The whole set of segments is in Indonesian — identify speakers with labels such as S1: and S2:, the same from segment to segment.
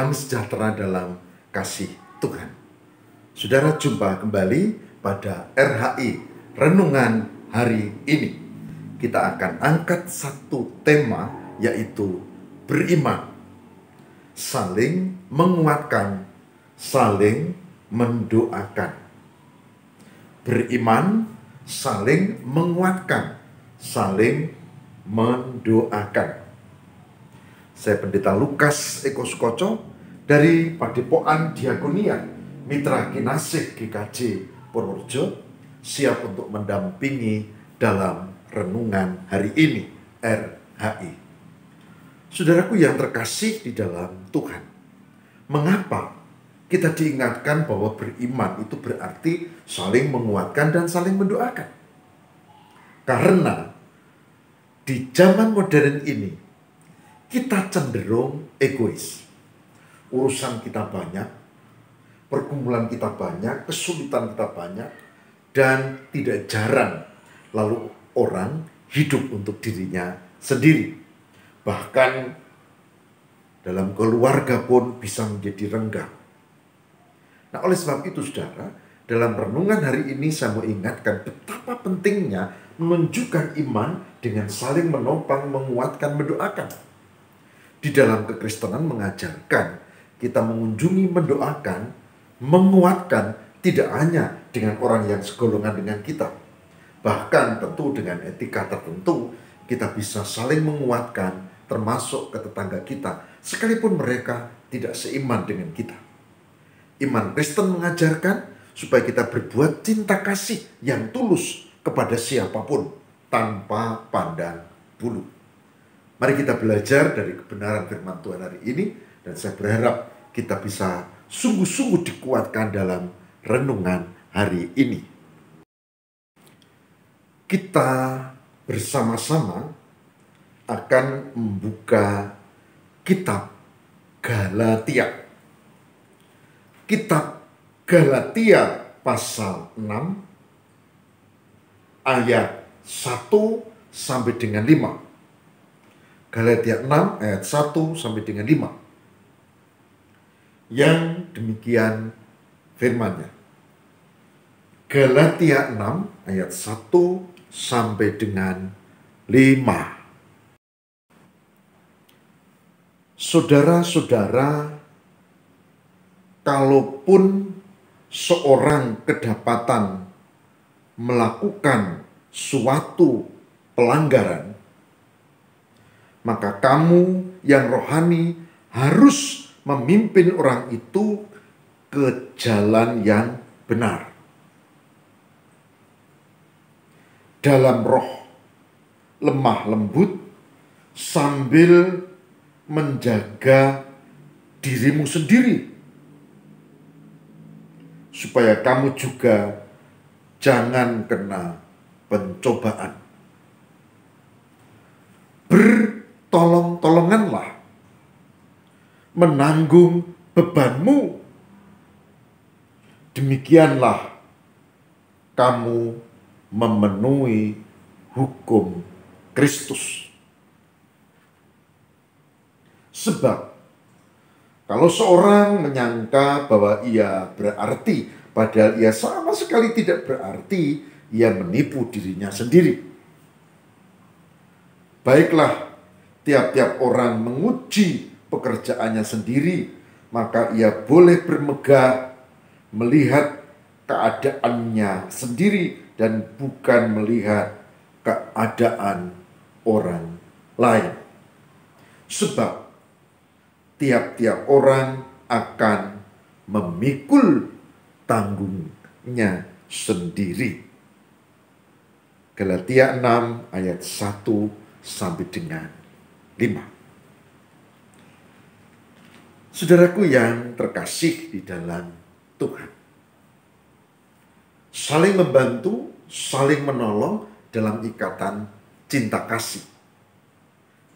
S1: Damai sejahtera dalam kasih Tuhan. Saudara, jumpa kembali pada RHI Renungan hari ini. Kita akan angkat satu tema, yaitu beriman, saling menguatkan, saling mendoakan. Beriman, saling menguatkan, saling mendoakan. Saya Pendeta Lukas Eko Sukoco dari Padepokan Diakonia Mitra Kinasih GKJ Purworejo, siap untuk mendampingi dalam renungan hari ini, RHI. Saudaraku yang terkasih di dalam Tuhan, mengapa kita diingatkan bahwa beriman itu berarti saling menguatkan dan saling mendoakan? Karena di zaman modern ini kita cenderung egois. Urusan kita banyak, pergumulan kita banyak, kesulitan kita banyak, dan tidak jarang lalu orang hidup untuk dirinya sendiri. Bahkan dalam keluarga pun bisa menjadi renggang. Nah, oleh sebab itu saudara, dalam renungan hari ini saya mau ingatkan betapa pentingnya menunjukkan iman dengan saling menopang, menguatkan, mendoakan. Di dalam kekristenan mengajarkan kita mengunjungi, mendoakan, menguatkan tidak hanya dengan orang yang segolongan dengan kita. Bahkan tentu dengan etika tertentu kita bisa saling menguatkan termasuk ke tetangga kita sekalipun mereka tidak seiman dengan kita. Iman Kristen mengajarkan supaya kita berbuat cinta kasih yang tulus kepada siapapun tanpa pandang bulu. Mari kita belajar dari kebenaran firman Tuhan hari ini, dan saya berharap kita bisa sungguh-sungguh dikuatkan dalam renungan hari ini. Kita bersama-sama akan membuka kitab Galatia. Kitab Galatia pasal 6 ayat 1 sampai dengan 5. Galatia 6 ayat 1 sampai dengan 5. Yang demikian firman-Nya. Galatia 6 ayat 1 sampai dengan 5. Saudara-saudara, kalaupun seorang kedapatan melakukan suatu pelanggaran, maka kamu yang rohani harus memimpin orang itu ke jalan yang benar. Dalam roh lemah lembut sambil menjaga dirimu sendiri, supaya kamu juga jangan kena pencobaan. Tolong-tolonganlah menanggung bebanmu. Demikianlah kamu memenuhi hukum Kristus. Sebab kalau seorang menyangka bahwa ia berarti, padahal ia sama sekali tidak berarti, ia menipu dirinya sendiri. Baiklah, tiap-tiap orang menguji pekerjaannya sendiri, maka ia boleh bermegah melihat keadaannya sendiri dan bukan melihat keadaan orang lain. Sebab tiap-tiap orang akan memikul tanggungnya sendiri. Galatia 6 ayat 1 sampai dengan 5. Saudaraku yang terkasih di dalam Tuhan, saling membantu, saling menolong dalam ikatan cinta kasih,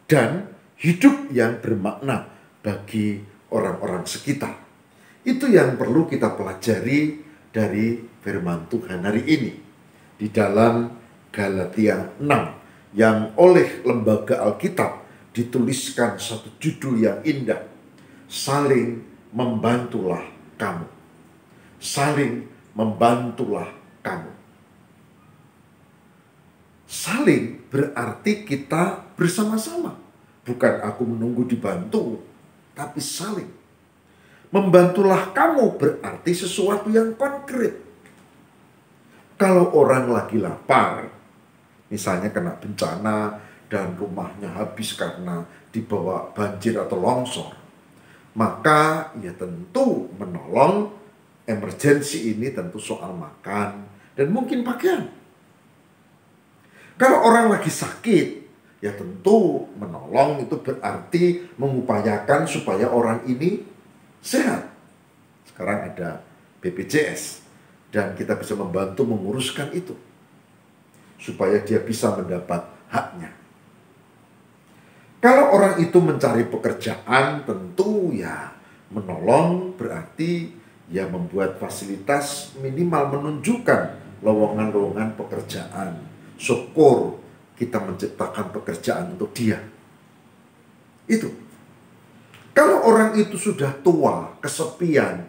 S1: dan hidup yang bermakna bagi orang-orang sekitar. Itu yang perlu kita pelajari dari firman Tuhan hari ini di dalam Galatia 6 yang oleh Lembaga Alkitab dituliskan satu judul yang indah, saling membantulah kamu. Saling membantulah kamu. Saling berarti kita bersama-sama. Bukan aku menunggu dibantu, tapi saling. Membantulah kamu berarti sesuatu yang konkret. Kalau orang lagi lapar, misalnya kena bencana dan rumahnya habis karena dibawa banjir atau longsor, maka ya tentu menolong emergensi ini tentu soal makan dan mungkin pakaian. Kalau orang lagi sakit, ya tentu menolong itu berarti mengupayakan supaya orang ini sehat. Sekarang ada BPJS dan kita bisa membantu menguruskan itu supaya dia bisa mendapat haknya. Kalau orang itu mencari pekerjaan, tentu ya menolong berarti ya membuat fasilitas minimal menunjukkan lowongan-lowongan pekerjaan. Syukur kita menciptakan pekerjaan untuk dia. Itu. Kalau orang itu sudah tua, kesepian,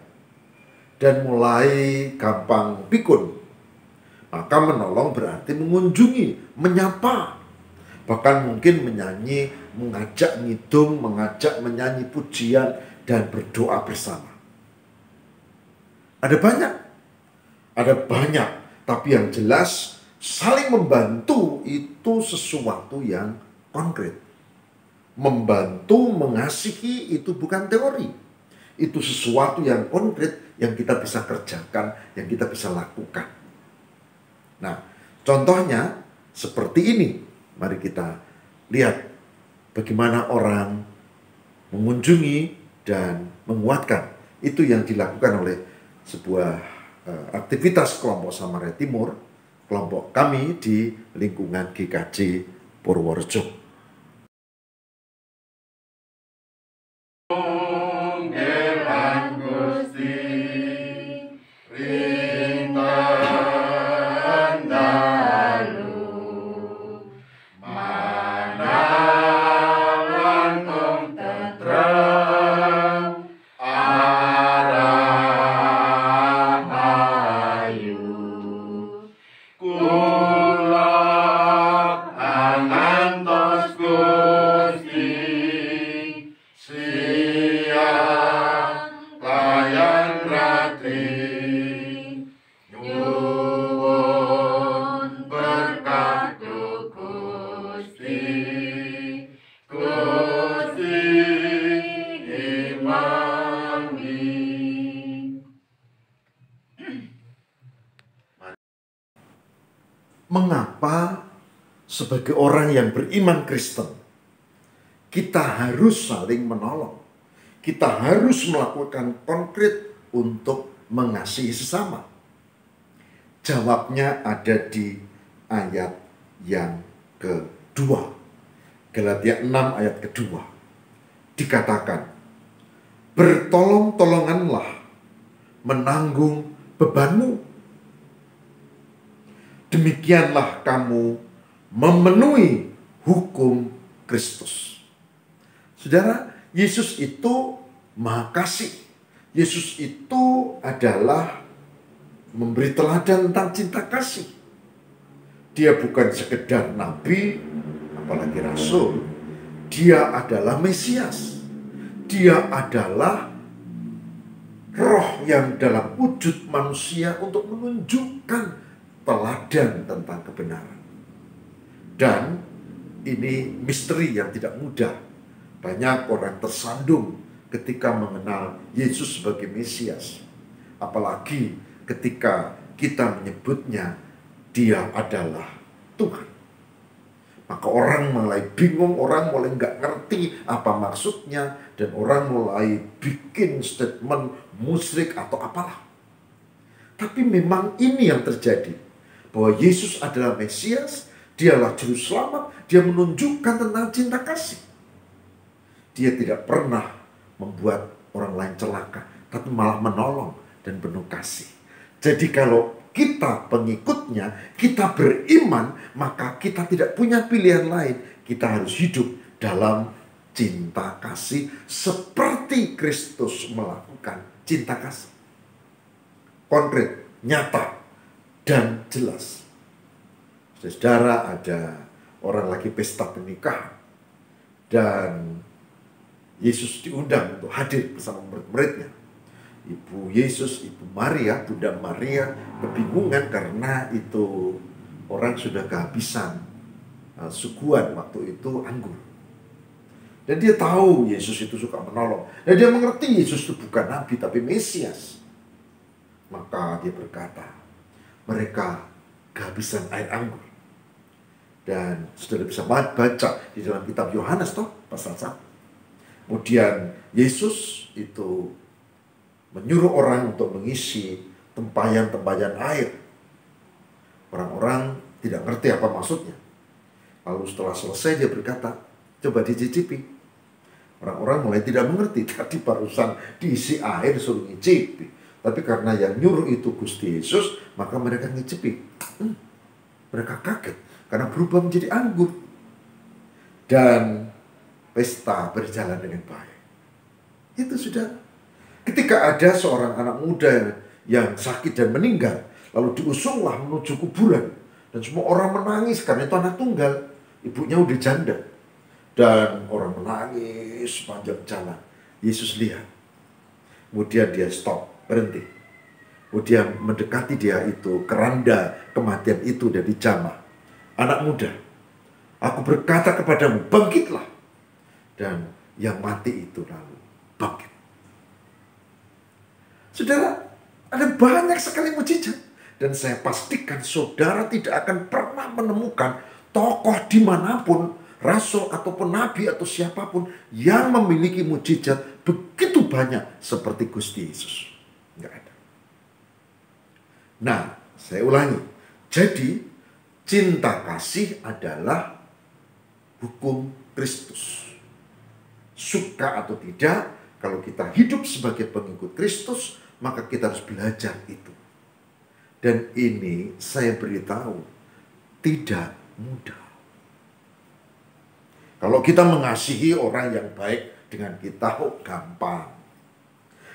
S1: dan mulai gampang pikun, maka menolong berarti mengunjungi, menyapa, bahkan mungkin menyanyi, mengajak ngidung, mengajak menyanyi pujian, dan berdoa bersama. Ada banyak, tapi yang jelas saling membantu itu sesuatu yang konkret. Membantu, mengasihi itu bukan teori. Itu sesuatu yang konkret yang kita bisa kerjakan, yang kita bisa lakukan. Nah, contohnya seperti ini. Mari kita lihat bagaimana orang mengunjungi dan menguatkan. Itu yang dilakukan oleh sebuah aktivitas kelompok Samaria Timur, kelompok kami di lingkungan GKJ Purworejo. Mengapa sebagai orang yang beriman Kristen kita harus saling menolong? Kita harus melakukan konkret untuk mengasihi sesama. Jawabnya ada di ayat yang kedua. Galatia 6 ayat kedua. Dikatakan, bertolong-tolonganlah menanggung bebanmu. Demikianlah kamu memenuhi hukum Kristus. Saudara, Yesus itu Maha Kasih. Yesus itu adalah memberi teladan tentang cinta kasih. Dia bukan sekedar nabi, apalagi rasul. Dia adalah Mesias. Dia adalah roh yang dalam wujud manusia untuk menunjukkan teladan tentang kebenaran. Dan ini misteri yang tidak mudah. Banyak orang tersandung ketika mengenal Yesus sebagai Mesias. Apalagi ketika kita menyebutnya dia adalah Tuhan. Maka orang mulai bingung, orang mulai nggak ngerti apa maksudnya, dan orang mulai bikin statement musyrik atau apalah. Tapi memang ini yang terjadi. Bahwa Yesus adalah Mesias, dialah juru selamat, dia menunjukkan tentang cinta kasih. Dia tidak pernah membuat orang lain celaka, tapi malah menolong dan penuh kasih. Jadi kalau kita pengikutnya, kita beriman, maka kita tidak punya pilihan lain. Kita harus hidup dalam cinta kasih seperti Kristus melakukan cinta kasih. Konkret, nyata, dan jelas. Saudara, ada orang lagi pesta pernikahan dan Yesus diundang untuk hadir bersama murid-muridnya. Ibu Yesus, Ibu Maria, Bunda Maria kebingungan karena itu orang sudah kehabisan suguhan waktu itu anggur. Dan dia tahu Yesus itu suka menolong. Dan dia mengerti Yesus itu bukan nabi tapi Mesias. Maka dia berkata, mereka kehabisan air anggur. Dan saudara bisa baca di dalam kitab Yohanes pasal 1. Kemudian Yesus itu menyuruh orang untuk mengisi tempayan-tempayan air. Orang-orang tidak ngerti apa maksudnya. Lalu setelah selesai dia berkata, coba dicicipi. Orang-orang mulai tidak mengerti. Tadi barusan diisi air suruh ngicipi. Tapi karena yang nyuruh itu Gusti Yesus, maka mereka ngicipi. Mereka kaget karena berubah menjadi anggur. Dan pesta berjalan dengan baik. Itu sudah. Ketika ada seorang anak muda yang sakit dan meninggal, lalu diusunglah menuju kuburan. Dan semua orang menangis karena itu anak tunggal. Ibunya udah janda. Dan orang menangis sepanjang jalan. Yesus lihat. Kemudian dia stop, berhenti. Kemudian mendekati dia itu, keranda kematian itu dan dijamah. Anak muda, aku berkata kepadamu, bangkitlah. Dan yang mati itu lalu bangkit. Saudara, ada banyak sekali mujizat. Dan saya pastikan saudara tidak akan pernah menemukan tokoh dimanapun, rasul ataupun nabi atau siapapun yang memiliki mujizat begitu banyak seperti Gusti Yesus. Enggak ada. Nah, saya ulangi. Jadi, cinta kasih adalah hukum Kristus. Suka atau tidak, kalau kita hidup sebagai pengikut Kristus, maka kita harus belajar itu. Dan ini saya beritahu, tidak mudah. Kalau kita mengasihi orang yang baik dengan kita, gampang.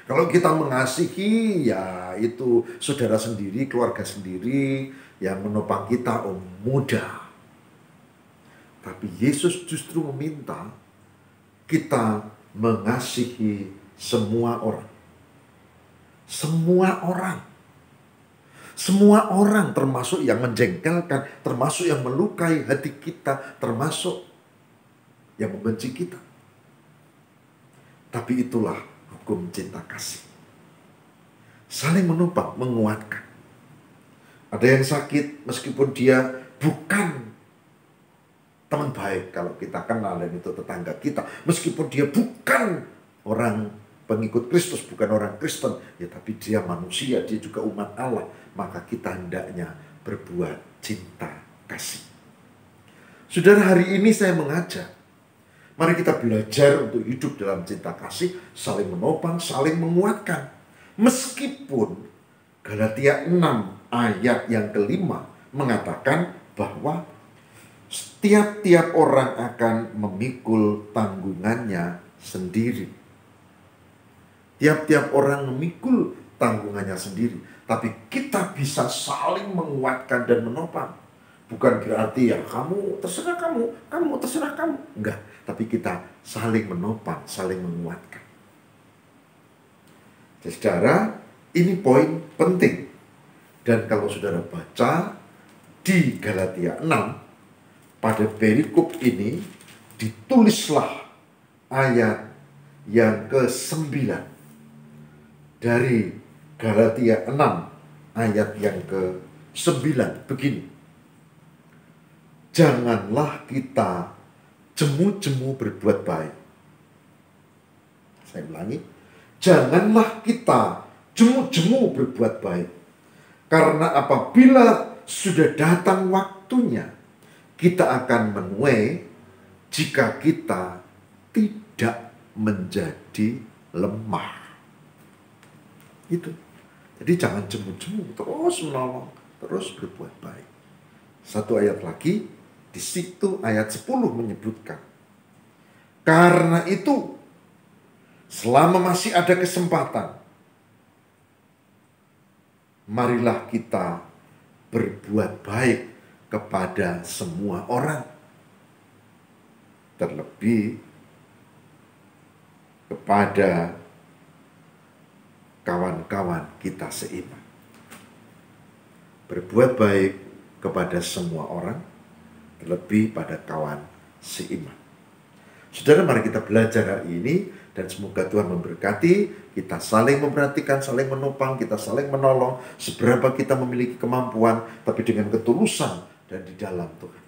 S1: Kalau kita mengasihi, ya itu saudara sendiri, keluarga sendiri yang menopang kita, mudah. Tapi Yesus justru meminta kita mengasihi semua orang. Semua orang. Semua orang, termasuk yang menjengkelkan, termasuk yang melukai hati kita, termasuk yang membenci kita. Tapi itulah hukum cinta kasih. Saling menopang, menguatkan. Ada yang sakit meskipun dia bukan teman baik, kalau kita kenal dan itu tetangga kita. Meskipun dia bukan orang pengikut Kristus, bukan orang Kristen, ya tapi dia manusia, dia juga umat Allah. Maka kita hendaknya berbuat cinta kasih. Saudara, hari ini saya mengajak, mari kita belajar untuk hidup dalam cinta kasih, saling menopang, saling menguatkan. Meskipun Galatia 6 ayat yang kelima mengatakan bahwa tiap-tiap orang akan memikul tanggungannya sendiri. Tiap-tiap orang memikul tanggungannya sendiri. Tapi kita bisa saling menguatkan dan menopang. Bukan berarti ya kamu terserah kamu terserah kamu. Enggak, tapi kita saling menopang, saling menguatkan. Saudara, ini poin penting. Dan kalau saudara baca di Galatia 6, pada perikop ini ditulislah ayat yang ke-9 dari Galatia 6 ayat yang ke-9 begini. Janganlah kita jemu-jemu berbuat baik. Saya ulangi. Janganlah kita jemu-jemu berbuat baik. Karena apabila sudah datang waktunya, kita akan menuai jika kita tidak menjadi lemah. Itu. Jadi jangan jemu-jemu, terus menolong, terus berbuat baik. Satu ayat lagi, di situ ayat 10 menyebutkan, Karena itu, selama masih ada kesempatan, marilah kita berbuat baik kepada semua orang. Terlebih kepada kawan-kawan kita seiman. Berbuat baik kepada semua orang, terlebih pada kawan seiman. Saudara, mari kita belajar hari ini, dan semoga Tuhan memberkati. Kita saling memperhatikan, saling menopang, kita saling menolong, seberapa kita memiliki kemampuan, tapi dengan ketulusan dan di dalam Tuhan.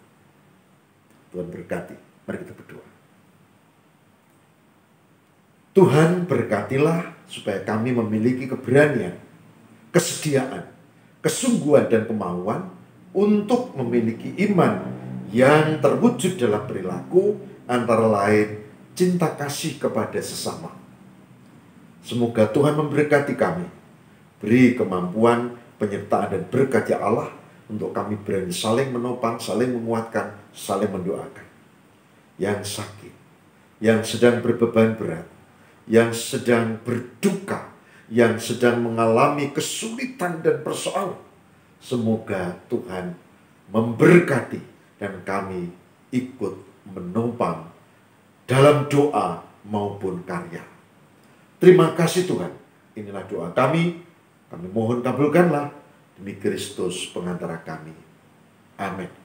S1: Tuhan berkati. Mari kita berdoa. Tuhan, berkatilah supaya kami memiliki keberanian, kesediaan, kesungguhan dan kemauan untuk memiliki iman yang terwujud dalam perilaku, antara lain cinta kasih kepada sesama. Semoga Tuhan memberkati kami, beri kemampuan, penyertaan dan berkat ya Allah, untuk kami berani saling menopang, saling menguatkan, saling mendoakan. Yang sakit, yang sedang berbeban berat, yang sedang berduka, yang sedang mengalami kesulitan dan persoalan, semoga Tuhan memberkati dan kami ikut menopang dalam doa maupun karya. Terima kasih Tuhan. Inilah doa kami. Kami mohon kabulkanlah demi Kristus pengantara kami. Amin.